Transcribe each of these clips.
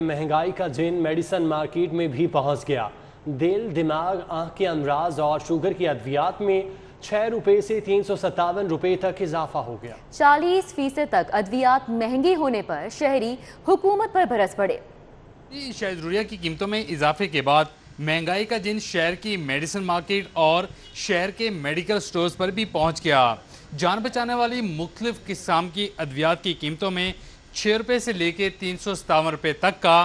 महंगाई का जिन medicine market में भी पहुंच गया। दिल, दिमाग, आंख के अमराज और शुगर की अद्वियात में 6 रुपए से 357 रुपए तक इजाफा हो गया। 40% तक अद्वियात महंगे होने पर शहरी हुकूमत पर बरस पड़े। शायद ज़रूरिया की कीमतों में इजाफे के बाद महंगाई का जिन शहर की मेडिसिन मार्केट और शहर के मेडिकल स्टोर्स पर भी पहुंच गया। जान बचाने वाली मुख्तलिफ किस्म की अद्वियात की कीमतों में 6 रुपए से लेके 357 रुपए तक का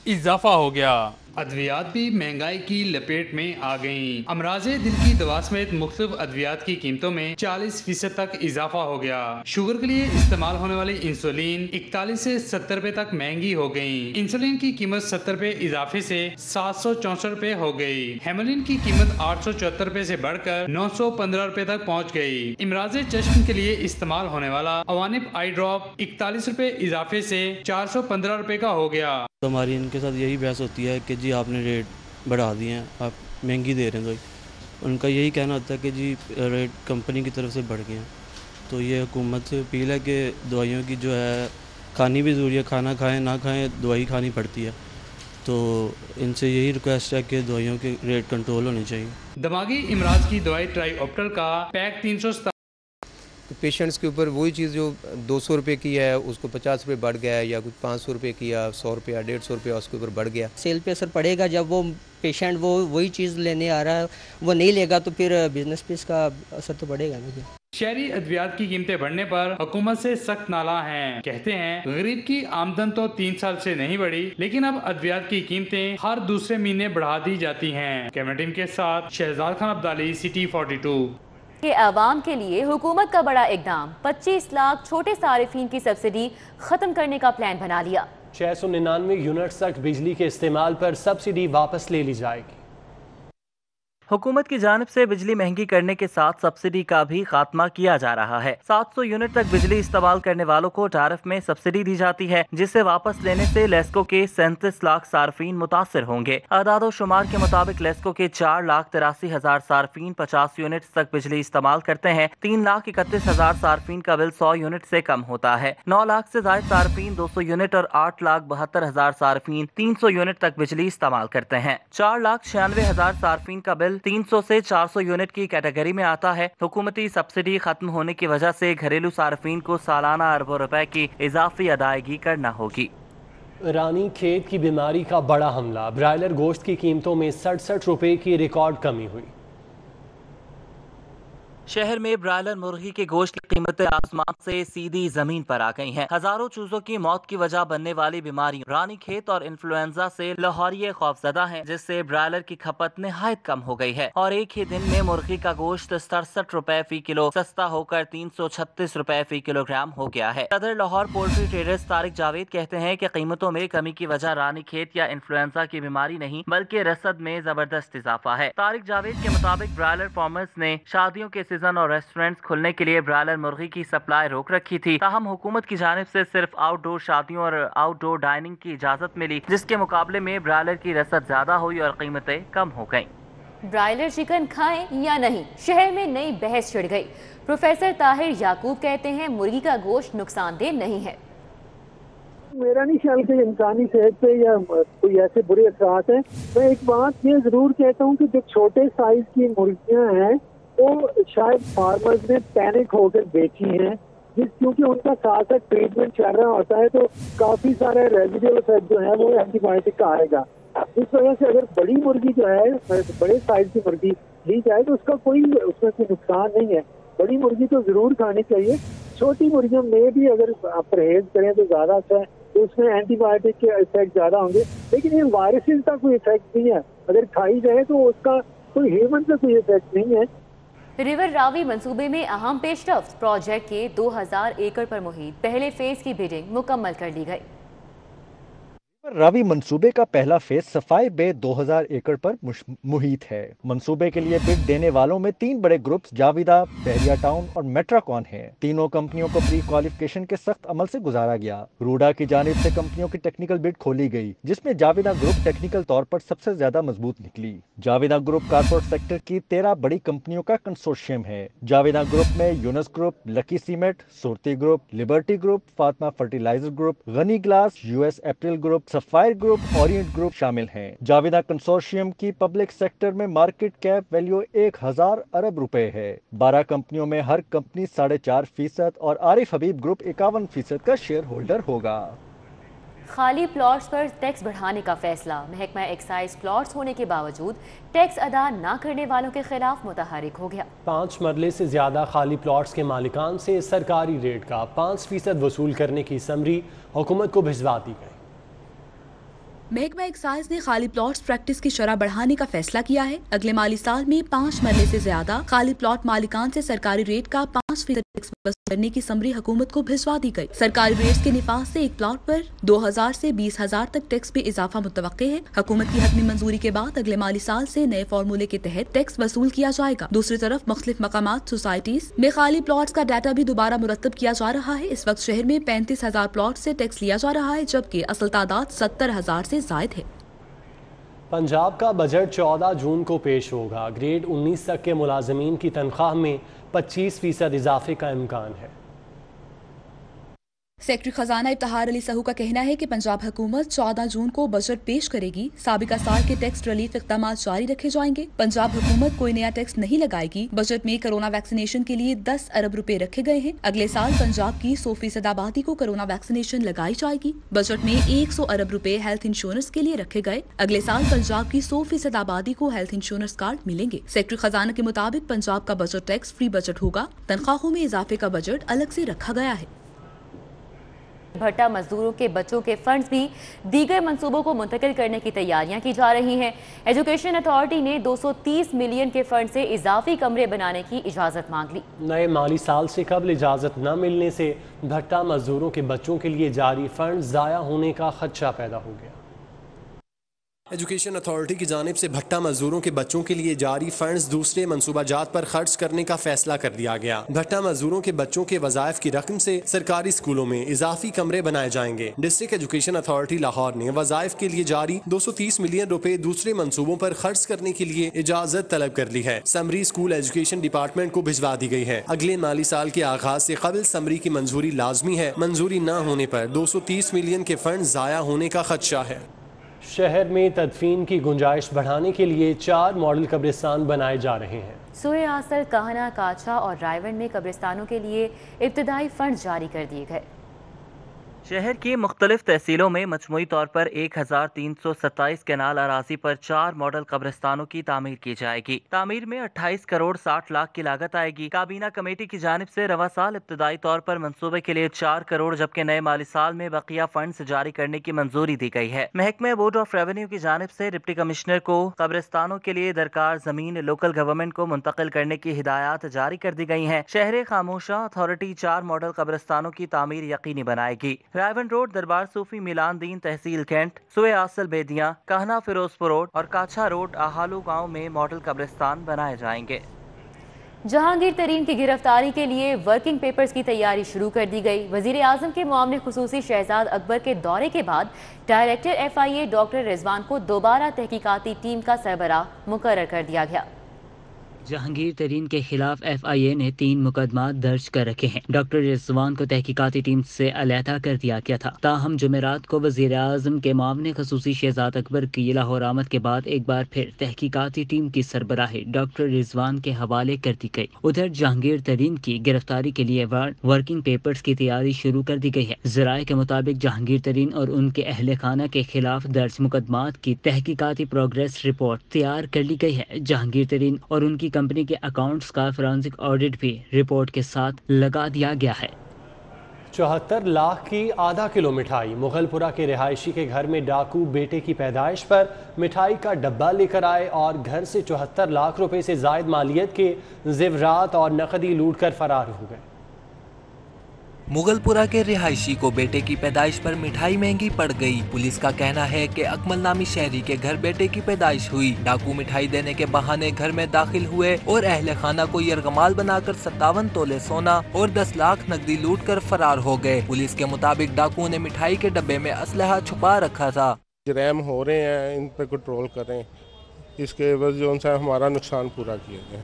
इजाफा हो गया। अद्वियात भी महंगाई की लपेट में आ गईं। अमराज़े दिल की दवा समेत मुख्तलिफ अद्वियात की कीमतों में 40% तक इजाफा हो गया। शुगर के लिए इस्तेमाल होने वाली इंसुलिन 41 से 70 रुपए तक महंगी हो गई। इंसुलिन की कीमत 70 रुपए इजाफे से 764 रुपए हो गई। हेमोलिन की कीमत 874 रुपए से बढ़कर 915 रुपए तक पहुँच गई। इमराज़े चश्म के लिए इस्तेमाल होने वाला अवानिप आई ड्रॉप 41 रुपए इजाफे से 415 रुपए का हो गया। तो हमारी इनके साथ यही बहस होती है कि जी आपने रेट बढ़ा दिए हैं, आप महंगी दे रहे हैं। तो उनका यही कहना होता है कि जी रेट कंपनी की तरफ से बढ़ गए हैं। तो ये हुकूमत से अपील है कि दवाइयों की जो है खानी भी ज़रूरी है, खाना खाएं ना खाएं दवाई खानी पड़ती है। तो इनसे यही रिक्वेस्ट है कि दवाइयों के रेट कंट्रोल होने चाहिए। दिमागी इमराज की दवाई ट्राईऑप्टल का पैक 300 पेशेंट्स के ऊपर वही चीज़ जो 200 रुपये की है उसको 50 रुपये बढ़ गया है, या कुछ 500 रुपये की या 100 रुपया 150 रुपया उसके ऊपर बढ़ गया। सेल पे असर पड़ेगा। जब वो पेशेंट वही चीज़ लेने आ रहा है वो नहीं लेगा तो फिर बिजनेस पे इसका असर तो पड़ेगा नहीं। शहरी अद्वियात की कीमतें बढ़ने पर हुकूमत से सख्त नाला है। कहते हैं गरीब की आमदन तो 3 साल से नहीं बढ़ी, लेकिन अब अद्वियात की कीमतें हर दूसरे महीने बढ़ा दी जाती हैं। कैमरा टीम के साथ शहजाद खान अब्दाली, सिटी 42। के आवाम के लिए हुकूमत का बड़ा इकदाम, 25 लाख छोटे सारिफीन की सब्सिडी खत्म करने का प्लान बना लिया। 699 यूनिट्स तक बिजली के इस्तेमाल पर सब्सिडी वापस ले ली जाएगी। हुकूमत की जानिब से बिजली महंगी करने के साथ सब्सिडी का भी खात्मा किया जा रहा है। 700 यूनिट तक बिजली इस्तेमाल करने वालों को टैरिफ में सब्सिडी दी जाती है, जिसे वापस लेने से लेस्को के 37 लाख सार्फिन मुतासिर होंगे। आदादो शुमार के मुताबिक लेस्को के 4,83,000 सार्फिन 50 यूनिट तक बिजली इस्तेमाल करते हैं। 3,31,000 सार्फिन का बिल 100 यूनिट से कम होता है। 9 लाख से ज्यादा सार्फिन 200 यूनिट और 8,72,000 सार्फिन 300 यूनिट तक बिजली इस्तेमाल करते हैं। 4,96,000 सार्फिन का बिल 300 से 400 यूनिट की कैटेगरी में आता है। हुकूमती सब्सिडी खत्म होने की वजह से घरेलू सार्फिन को सालाना अरबों रुपए की इजाफी अदायगी करना होगी। रानी खेत की बीमारी का बड़ा हमला, ब्रायलर गोश्त की कीमतों में 67 रुपए की रिकॉर्ड कमी हुई। शहर में ब्रायलर मुर्गी के गोश्त की कीमतें आसमान से सीधी जमीन पर आ गई हैं। हजारों चूजों की मौत की वजह बनने वाली बीमारी रानी खेत और इन्फ्लुएंजा से लाहौरिये खौफजदा हैं, जिससे ब्रायलर की खपत निहायत कम हो गई है और एक ही दिन में मुर्गी का गोश्त 67 रुपए फी किलो सस्ता होकर 336 रुपए फी किलोग्राम हो गया है। सदर लाहौर पोल्ट्री ट्रेडर्स तारिक जावेद कहते हैं कि कीमतों में कमी की वजह रानी खेत या इन्फ्लुएंजा की बीमारी नहीं बल्कि रसद में जबरदस्त इजाफा है। तारिक जावेद के मुताबिक ब्रायलर फार्मर्स ने शादियों के सीजन और रेस्टोरेंट्स खुलने के लिए ब्रायलर मुर्गी की सप्लाई रोक रखी थी। ताहम हुकूमत की जानिब से सिर्फ आउटडोर शादियों और आउटडोर डाइनिंग की इजाजत मिली, जिसके मुकाबले में ब्रायलर की रसद ज्यादा हुई और कीमतें कम हो गईं। ब्रायलर चिकन खाएं या नहीं, शहर में नई बहस छिड़ गई। प्रोफेसर ताहिर याकूब कहते हैं मुर्गी का गोश्त नुकसानदेह नहीं है। मेरा नहीं ख्याल कि इंसानी सेहत पे या कोई ऐसे बुरे असरात हैं। मैं एक बात ये जरूर कहता हूँ कि जो छोटे साइज की मुर्गियाँ हैं वो शायद फार्मर्स ने पैनिक होकर बेची हैं, क्योंकि उनका साथ साथ ट्रीटमेंट चल रहा होता है तो काफी सारे रेजिडुअल इफेक्ट जो है वो एंटीबायोटिक का आएगा। इस वजह से अगर बड़ी मुर्गी जो है बड़े साइज की मुर्गी ली जाए तो उसका उसमें कोई नुकसान नहीं है। बड़ी मुर्गी तो जरूर खानी चाहिए। छोटी मुर्गियों में भी अगर आप परहेज करें तो ज्यादा अच्छा है, तो उसमें एंटीबायोटिक के इफेक्ट ज्यादा होंगे, लेकिन ये वायरसेस का कोई इफेक्ट नहीं है। अगर खाई जाए तो उसका कोई ह्यूमन का कोई इफेक्ट नहीं है। रिवर रावी मंसूबे में अहम पेशरफ्त, प्रोजेक्ट के 2000 एकड़ पर मुहित पहले फेज की बिडिंग मुकम्मल कर ली गई। रावी मंसूबे का पहला फेज सफाई बे 2000 एकड़ पर मुहित है। मंसूबे के लिए बिड देने वालों में 3 बड़े ग्रुप्स जाविदा, बहरिया टाउन और मेट्राकॉन हैं। तीनों कंपनियों को प्री क्वालिफिकेशन के सख्त अमल से गुजारा गया। रूडा की जानिब से कंपनियों की टेक्निकल बिड खोली गई, जिसमें जाविदा ग्रुप टेक्निकल तौर पर सबसे ज्यादा मजबूत निकली। जाविदा ग्रुप कारपोरेट सेक्टर की 13 बड़ी कंपनियों का कंसोर्शियम है। जाविदा ग्रुप में Yunus group, Lucky Cement, Soorty group, Liberty group, Fatima fertiliser group, Ghani glass, US apparel group, Sapphire group, Orient group शामिल हैं। जाविदा कंसोर्शियम की पब्लिक सेक्टर में मार्केट कैप वैल्यू 1000 अरब रुपए है। 12 कंपनियों में हर कंपनी 4.5% और आरिफ हबीब ग्रुप 51% का शेयर होल्डर होगा। खाली प्लॉट्स पर टैक्स बढ़ाने का फैसला। महकमा एक्साइज प्लॉट्स होने के बावजूद टैक्स अदा न करने वालों के खिलाफ मुतहरिक हो गया। 5 मरले से ज्यादा खाली प्लॉट्स के मालिकान से सरकारी रेट का 5% वसूल करने की समरी हुकूमत को भिजवा दी गई। महकमा एक्साइज ने खाली प्लॉट्स प्रैक्टिस की शरह बढ़ाने का फैसला किया है। अगले माली साल में 5 मरले से ज्यादा खाली प्लॉट मालिकान से सरकारी रेट का 5% टैक्स वसूल करने की समरी हुकूमत को भिजवा दी गई। सरकारी रेट्स के निफाज से एक प्लॉट पर 2000 से 20,000 तक टैक्स में इजाफा मुतवक्के है। हुकूमत की हतमी मंजूरी के बाद अगले माली साल से नए फार्मूले के तहत टैक्स वसूल किया जाएगा। दूसरी तरफ मुख्तलिफ मकामात सोसाइटीज में खाली प्लॉट्स का डाटा भी दोबारा मुरतब किया जा रहा है। इस वक्त शहर में 35,000 प्लॉट से टैक्स लिया जा रहा है, जबकि असल तादाद 70,000 से जायद है। पंजाब का बजट 14 जून को पेश होगा। ग्रेड 19 तक के मुलाजमीन की तनख्वाह में 25% इजाफे का इम्कान है। सेक्रेटरी खजाना इफ्तिखार अली सहू का कहना है कि पंजाब हुकूमत 14 जून को बजट पेश करेगी। साबिका साल के टैक्स रिलीफ इक़दाम जारी रखे जाएंगे। पंजाब हुकूमत कोई नया टैक्स नहीं लगाएगी। बजट में कोरोना वैक्सीनेशन के लिए 10 अरब रुपए रखे गए हैं। अगले साल पंजाब की 100% आबादी को कोरोना वैक्सीनेशन लगाई जाएगी। बजट में 100 अरब रुपए हेल्थ इंश्योरेंस के लिए रखे गए। अगले साल पंजाब की 100% आबादी को हेल्थ इंश्योरेंस कार्ड मिलेंगे। सेक्रेटरी खजाना के मुताबिक पंजाब का बजट टैक्स फ्री बजट होगा। तनख्वाहों में इजाफे का बजट अलग से रखा गया है। भट्टा मजदूरों के बच्चों के फंड्स भी दीगर मंसूबों को मुंतकिल करने की तैयारियां की जा रही हैं। एजुकेशन अथॉरिटी ने 230 मिलियन के फंड से इजाफी कमरे बनाने की इजाज़त मांग ली। नए माली साल से कबल इजाज़त न मिलने से भट्टा मजदूरों के बच्चों के लिए जारी फंड ज़ाया होने का खदशा पैदा हो गया। एजुकेशन अथॉरिटी की जानिब से भट्टा मजदूरों के बच्चों के लिए जारी फंड्स दूसरे मनसूबाजात पर खर्च करने का फैसला कर दिया गया। भट्टा मजदूरों के बच्चों के वज़ाइफ की रकम से सरकारी स्कूलों में इजाफी कमरे बनाए जाएंगे। डिस्ट्रिक्ट एजुकेशन अथॉरिटी लाहौर ने वज़ाइफ के लिए जारी 230 मिलियन रुपए दूसरे मनसूबों पर खर्च करने के लिए इजाजत तलब कर ली है। समरी स्कूल एजुकेशन डिपार्टमेंट को भिजवा दी गई है। अगले माली साल के आगाज से कबल समरी की मंजूरी लाजमी है। मंजूरी न होने पर 230 मिलियन के फंड ज़ाया होने का खदशा है। शहर में तदफीन की गुंजाइश बढ़ाने के लिए 4 मॉडल कब्रिस्तान बनाए जा रहे हैं। सूए आसल, काहना, काछा और रायवन में कब्रिस्तानों के लिए इब्तदाई फंड जारी कर दिए गए। शहर की मुख्तलिफ तहसीलों में मजमूई तौर पर 1327 कैनाल अराजी पर 4 मॉडल कब्रिस्तानों की तामीर की जाएगी। तामीर में 28 करोड़ 60 लाख की लागत आएगी। काबीना कमेटी की जानिब से रवा साल इब्तदाई तौर पर मंसूबे के लिए 4 करोड़ जबकि नए माली साल में बकिया फंड जारी करने की मंजूरी दी गई है। महकमे बोर्ड ऑफ रेवेन्यू की जानिब से डिप्टी कमिश्नर को कब्रिस्तानों के लिए दरकार जमीन लोकल गवर्नमेंट को मुंतकिल करने की हिदायत जारी कर दी गई है। शहर खामोशा अथॉरिटी 4 मॉडल कब्रिस्तानों की तामीर यकीनी बनाएगी। रायवन रोड, दरबार सूफी मिलान दीन तहसील कैंट, सुए आसल बेदियां, कहना फिरोजपुर रोड और काछा रोड आहालू गांव में मॉडल कब्रिस्तान बनाए जाएंगे। जहांगीर तरीन की गिरफ्तारी के लिए वर्किंग पेपर्स की तैयारी शुरू कर दी गई। वजीर आजम के मामले खुसूसी शहजाद अकबर के दौरे के बाद डायरेक्टर FIA डॉक्टर रिजवान को दोबारा तहकीकाती टीम का सरबराह मुकर्रर कर दिया गया। जहांगीर तरीन के खिलाफ FIA ने 3 मुकदमात दर्ज कर रखे हैं। डॉक्टर रिजवान को तहकीकाती टीम से अलहदा कर दिया गया था। ताहम जुमेरात को वजीर आजम के मामले खसूसी शहजाद अकबर की लाहौर आमद के बाद एक बार फिर तहकीकाती टीम की सरबराही डॉक्टर रिजवान के हवाले कर दी गई। उधर जहांगीर तरीन की गिरफ्तारी के लिए वर्किंग पेपर्स की तैयारी शुरू कर दी गई है। जराये के मुताबिक जहांगीर तरीन और उनके अहले खाना के खिलाफ दर्ज मुकदमात की तहकीकाती प्रोग्रेस रिपोर्ट तैयार कर ली गई है। जहांगीर तरीन और उनकी कंपनी के अकाउंट्स का फोरेंसिक ऑडिट भी रिपोर्ट के साथ लगा दिया गया है। 74 लाख की आधा किलो मिठाई। मुगलपुरा के रिहायशी के घर में डाकू बेटे की पैदाइश पर मिठाई का डब्बा लेकर आए और घर से 74 लाख रुपए से जायद मालियत के जेवरात और नकदी लूट कर फरार हो गए। मुगलपुरा के रिहायशी को बेटे की पैदाइश पर मिठाई महंगी पड़ गई। पुलिस का कहना है कि अकमल नामी शहरी के घर बेटे की पैदाइश हुई। डाकू मिठाई देने के बहाने घर में दाखिल हुए और अहले खाना को यरगमाल बनाकर 57 तोले सोना और 10 लाख नकदी लूट कर फरार हो गए। पुलिस के मुताबिक डाकुओं ने मिठाई के डब्बे में असलहा छुपा रखा था। जराइम हो रहे हैं, इन पर कंट्रोल करें, इसके एवज जो उनसे हमारा नुकसान पूरा किया जाए।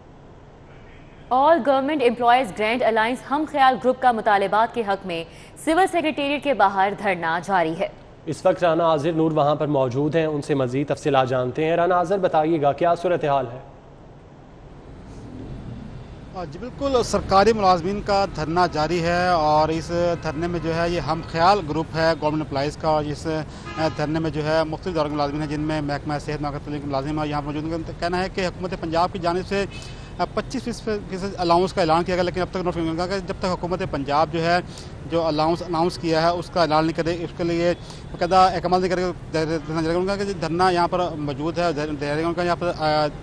All government employees grand alliance हम ख्याल ग्रुप का मुतालिबात के हक में सिविल सेक्रेटेरिएट के बाहर धरना जारी है। इस वक्त राना आज़िर नूर वहाँ पर मौजूद हैं, उनसे मज़ीद तफसीलात जानते हैं। राना आज़िर बताइएगा क्या सूरत हाल है? जी बिल्कुल, सरकारी मुलाजमीन का धरना जारी है और इस धरने में जो है ये हम ख्याल ग्रुप है गवर्नमेंट एम्प्लॉइज़ का, और इस धरने में जो है मुख्तलिफ इदारों के मुलाजमीन हैं जिनमें महकमा सेहत महकमा तलीम के मुलाजिम यहाँ मौजूद हैं। कहना है कि हुकूमत पंजाब की जानिब से 25% अलाउंस का ऐलान किया गया, लेकिन अब तक नोटिफिकेशन मिला कि जब तक हुकूमत पंजाब जो है जो अनाउंस किया है उसका ऐलान नहीं करे, उसके लिए बाकायदा अमल नहीं करेगा। उनका कि धरना यहाँ पर मौजूद है, उनका यहाँ पर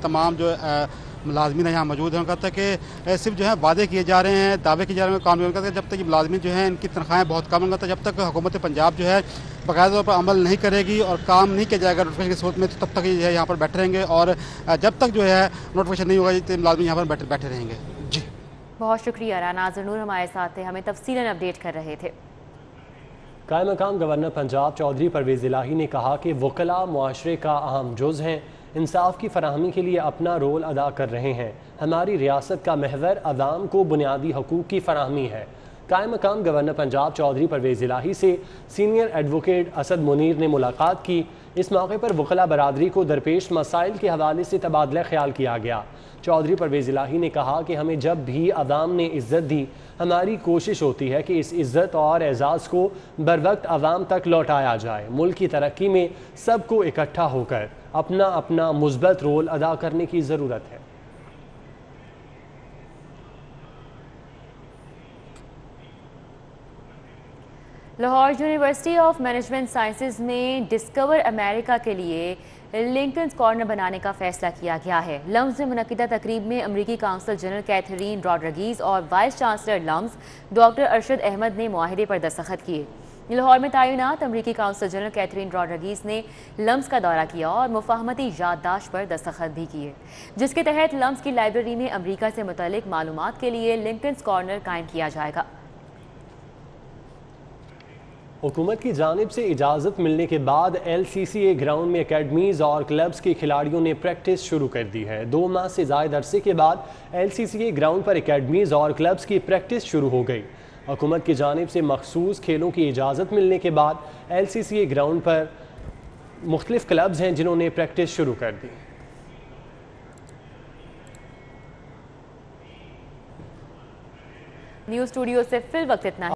तमाम जो मुलाजमीन यहाँ मौजूद हैं। उनका था कि सिर्फ जो है वादे किए जा रहे हैं, दावे किए जा रहे हैं कानून का, जब तक ये मुलाजमीन जो है इनकी तनख्वाहें बहुत कम होंगी, जब तक हुकूमत पंजाब जो है बाकायदा तौर पर अमल नहीं करेगी और काम नहीं किया जाएगा नोटिफिकेशन की सूरत में, तो तब तक ये यहाँ पर बैठे रहेंगे और जब तक जो है नोटिफिकेशन नहीं होगा तो मुलाजमीन यहाँ पर बैठे रहेंगे। जी बहुत शुक्रिया राना आज़िर नूर हमारे साथ थे, हमें तफसीलन अपडेट कर रहे थे। कायम मकाम गवर्नर पंजाब चौधरी परवेज़ इलाही ने कहा कि वकला मुआशरे का अहम जुज़ हैं, इंसाफ की फराहमी के लिए अपना रोल अदा कर रहे हैं। हमारी रियासत का महवर अवाम को बुनियादी हकूक़ की फराहमी है। कायम मकाम गवर्नर पंजाब चौधरी परवेज़ इलाही से सीनियर एडवोकेट असद मुनीर ने मुलाकात की। इस मौके पर वकला बरादरी को दरपेश मसाइल के हवाले से तबादला ख्याल किया गया। चौधरी परवेज़ इलाही ने कहा कि हमें जब भी अवाम ने इज़्ज़त दी, हमारी कोशिश होती है कि इस इज़्ज़त और एजाज़ को बर वक्त अवाम तक लौटाया जाए। मुल्क की तरक्की में सबको इकट्ठा होकर अपना अपना मुस्बत रोल अदा करने की ज़रूरत है। Lahore university of management sciences में डिस्कवर अमेरिका के लिए लिंकन्स कॉर्नर बनाने का फैसला किया गया है। लम्स में मुनक्किदा तकरीब में अमरीकी काउंसिल जनरल कैथरीन रॉड्रिगीज़ और vice chancellor LUMS doctor Arshad Ahmad ने मुआहिदे पर दस्तखत किए। लाहौर में तैनात अमरीकी काउंसिल जनरल कैथरीन रॉड्रिगीज़ ने लम्स का दौरा किया और मुफाहमती याददाश्त पर दस्तखत भी किए, जिसके तहत लम्स की लाइब्रेरी में अमरीका से मुतल्लिक मालूमात के लिए लिंकन्स कॉर्नर कायम किया जाएगा। हुकूमत की जानिब से इजाज़त मिलने के बाद LCCA ग्राउंड में एकेडमीज़ और क्लब्स के खिलाड़ियों ने प्रैक्टिस शुरू कर दी है। 2 माह से ज़ायद अरसे के बाद LCCA ग्राउंड पर एकेडमीज़ और क्लब्स की प्रैक्टिस शुरू हो गई। हुकूमत की जानिब से मखसूस खेलों की इजाज़त मिलने के बाद LCCA ग्राउंड पर मुख्तलिफ क्लब्स हैं जिन्होंने प्रैक्टिस शुरू कर दी। न्यूज़ स्टूडियो से फिल वक्त इतना।